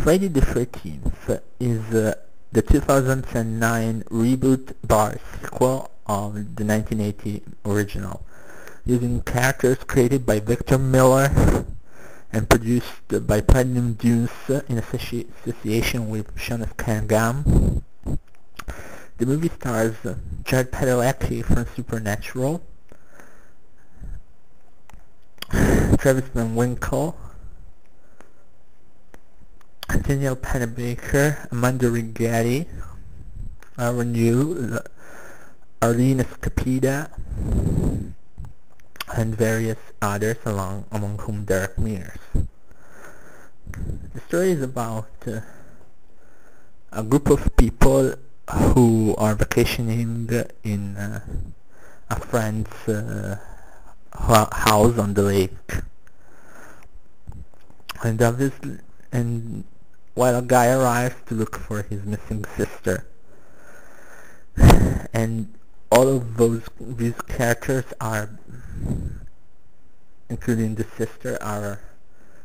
Friday the 13th is the 2009 reboot bar sequel of the 1980 original, using characters created by Victor Miller and produced by Platinum Dunes in association with Sean Cunningham. The movie stars Jared Padalecki from Supernatural, Travis Van Winkle, Danielle Panabaker, Amanda Rigetti, Aaron Yu, Arlene Escapida, and various others among whom Derek Mears. The story is about a group of people who are vacationing in a friend's house on the lake, and while a guy arrives to look for his missing sister, and all of these characters are, including the sister, are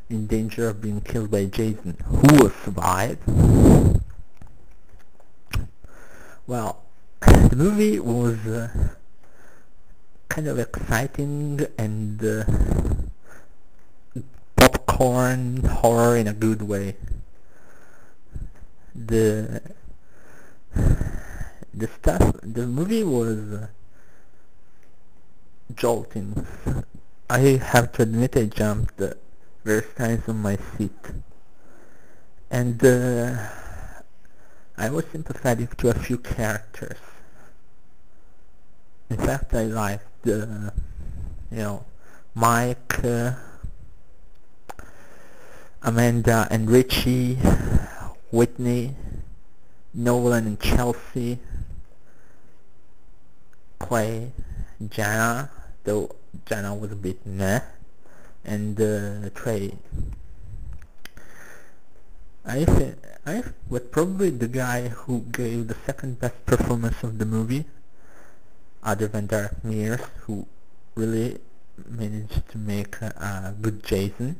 in danger of being killed by Jason, who will survive. Well, the movie was kind of exciting and popcorn horror in a good way. The movie was jolting. I have to admit I jumped various times on my seat, and I was sympathetic to a few characters. In fact, I liked, Mike, Amanda and Richie, Whitney, Nolan and Chelsea, Clay, Jana, though Jana was a bit meh, and Trey. I was probably the guy who gave the second best performance of the movie, other than Derek Mears, who really managed to make a good Jason,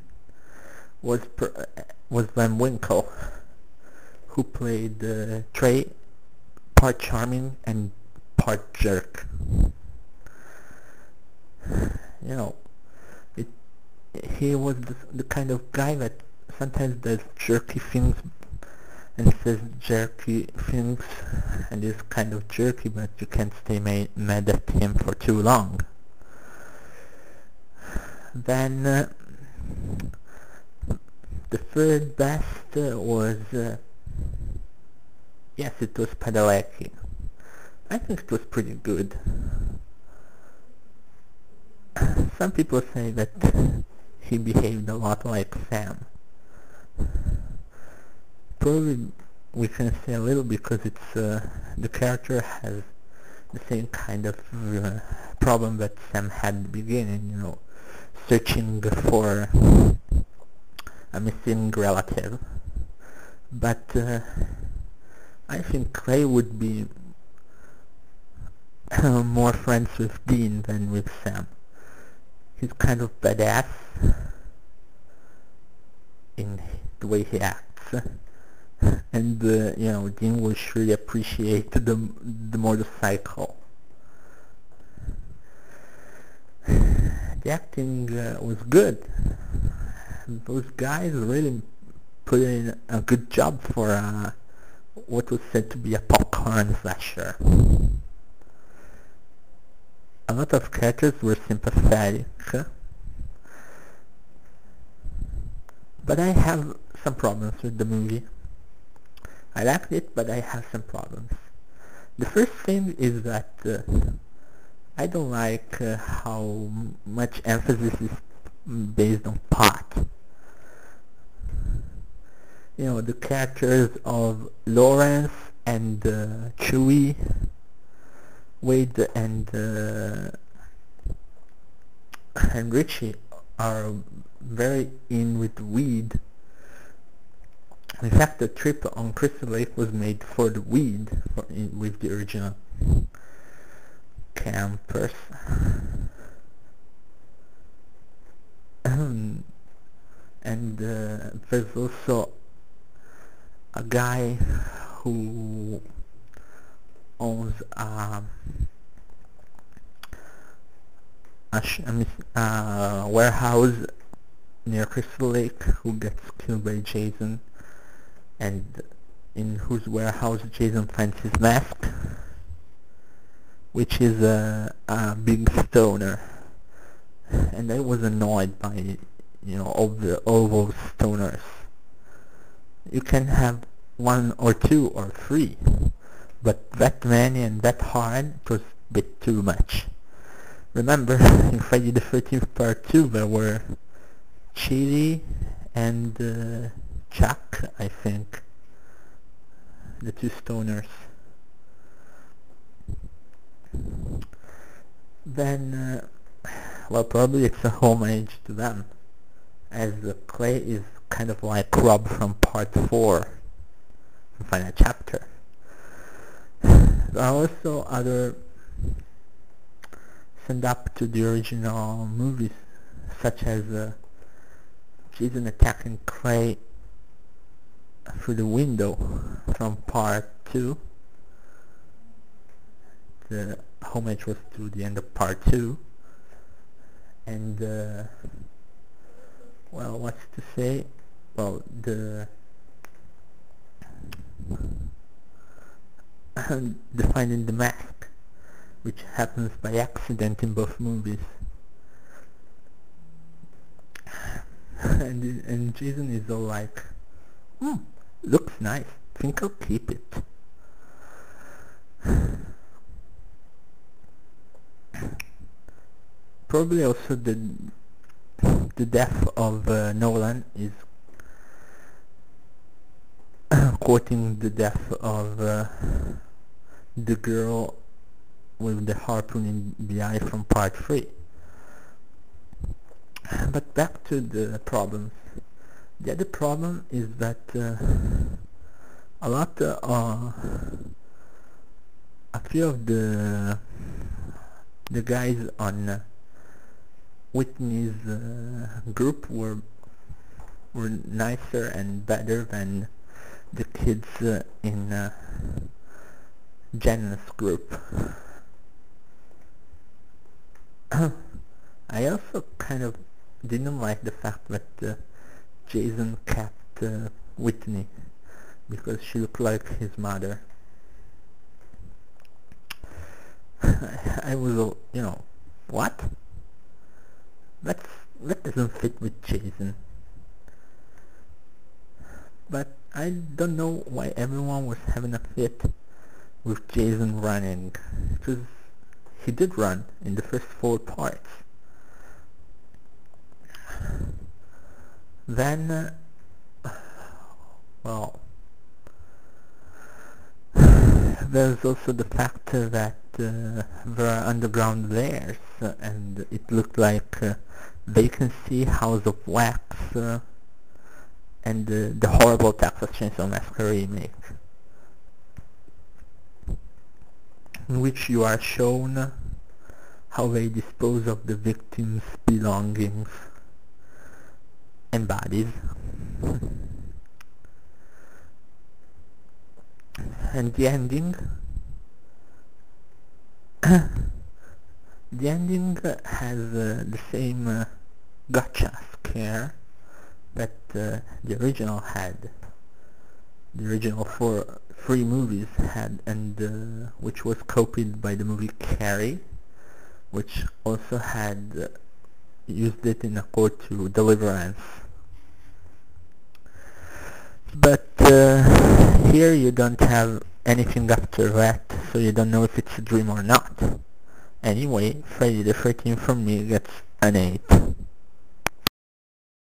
was Van Winkle, who played Trey, part charming and part jerk. He was the kind of guy that sometimes does jerky things and says jerky things and is kind of jerky, but you can't stay mad at him for too long. Then the third best was yes, it was Padalecki. I think it was pretty good. Some people say that he behaved a lot like Sam. Probably we can say a little because it's the character has the same kind of problem that Sam had at the beginning, searching for a missing relative. But I think Clay would be more friends with Dean than with Sam. He's kind of badass in the way he acts, and Dean will surely appreciate the motorcycle. The acting was good. Those guys really put in a good job for what was said to be a popcorn slasher. A lot of characters were sympathetic, but I have some problems with the movie. I liked it, but I have some problems. The first thing is that I don't like how much emphasis is based on pot. The characters of Lawrence and Chewie, Wade and Richie are very in with weed. In fact, the trip on Crystal Lake was made for the weed, with the original campers. And there's also a guy who owns a warehouse near Crystal Lake who gets killed by Jason, and in whose warehouse Jason finds his mask, which is a big stoner. And I was annoyed by, all those stoners. You can have one or two or three, but that many and that hard, it was a bit too much. Remember, in Friday the 13th Part 2 there were Chili and Chuck, I think, the two stoners. Then, well, probably it's a homage to them, as Clay is kind of like Rob from Part 4, the final chapter. There are also other send up to the original movies, such as Jason attacking Clay through the window from Part 2. The homage was to the end of Part 2. And, well, what's to say? Well, the finding the mask, which happens by accident in both movies. And Jason is all like, looks nice, think I'll keep it. Probably also the death of Nolan is quoting the death of the girl with the harpoon in the eye from Part 3. But back to the problems. The other problem is that a few of the guys on Whitney's group were nicer and better than the kids in Jenna's group. I also kind of didn't like the fact that Jason kept Whitney, because she looked like his mother. I was, what? That doesn't fit with Jason. But I don't know why everyone was having a fit with Jason running, because he did run in the first 4 parts. Then, well, there's also the fact that there are underground layers, and it looked like Vacancy, House of Wax, and the horrible Texas Chainsaw Massacre remake, in which you are shown how they dispose of the victim's belongings and bodies. And the ending? The ending has the same gotcha scare that the original had. The original 3 movies had, and which was copied by the movie Carrie, which also had used it in accord to Deliverance. But here you don't have anything after that, so you don't know if it's a dream or not. Anyway, Friday the 13th from me gets an 8.